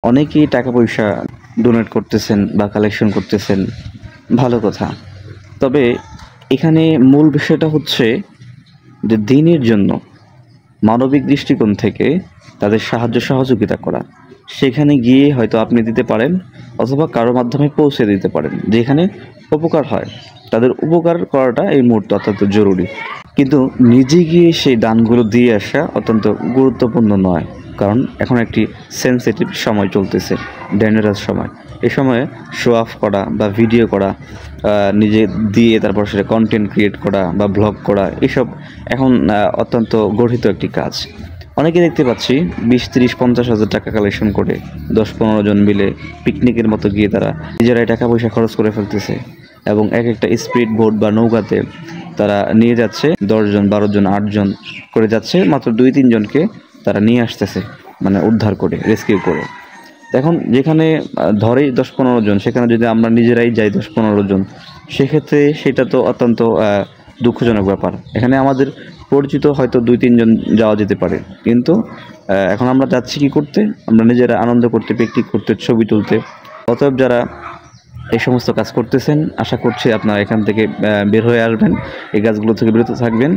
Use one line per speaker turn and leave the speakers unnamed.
অনেকেই টাকা পয়সা ডোনেট করতেছেন বা কালেকশন করতেছেন, ভালো কথা। তবে এখানে মূল বিষয়টা হচ্ছে যে দিনের জন্য মানবিক দৃষ্টিকোণ থেকে তাদের সাহায্য সহযোগিতা করা। সেখানে গিয়ে হয়তো আপনি দিতে পারেন অথবা কারো মাধ্যমে পৌঁছে দিতে পারেন। যেখানে উপকার হয়, তাদের উপকার করাটা এই মুহূর্তে অত্যন্ত জরুরি। কিন্তু নিজে গিয়ে সেই দানগুলো দিয়ে আসা অত্যন্ত গুরুত্বপূর্ণ নয়। কারণ এখন একটি সেনসিটিভ সময় চলতেছে, ডেঞ্জারাস সময়। এ সময়ে শো অফ করা বা ভিডিও করা, নিজে দিয়ে তারপর সেটা কনটেন্ট ক্রিয়েট করা বা ভ্লগ করা, এসব এখন অত্যন্ত গর্হিত একটি কাজ। অনেকে দেখতে পাচ্ছি ২০, ৩০, ৫০ হাজার টাকা কালেকশন করে ১০-১৫ জন মিলে পিকনিকের মতো গিয়ে তারা নিজেরাই টাকা পয়সা খরচ করে ফেলতেছে এবং একটা স্পিড বোট বা নৌকাতে তারা নিয়ে যাচ্ছে ১০ জন, ১২ জন, ৮ জন করে যাচ্ছে, মাত্র ২-৩ জনকে তারা নিয়ে আসতেছে, মানে উদ্ধার করে, রেস্কিউ করে। এখন যেখানে ধরেই ১০-১৫ জন, সেখানে যদি আমরা নিজেরাই যাই ১০-১৫ জন, সেক্ষেত্রে সেটা তো অত্যন্ত দুঃখজনক ব্যাপার। এখানে আমাদের পরিচিত হয়তো ২-৩ জন যাওয়া যেতে পারে। কিন্তু এখন আমরা যাচ্ছি কী করতে? আমরা নিজেরা আনন্দ করতে, পিকনিক করতে, ছবি তুলতে। অতএব যারা এই সমস্ত কাজ করতেছেন, আশা করছি আপনারা এখান থেকে বের হয়ে আসবেন, এই কাজগুলো থেকে বিরত থাকবেন।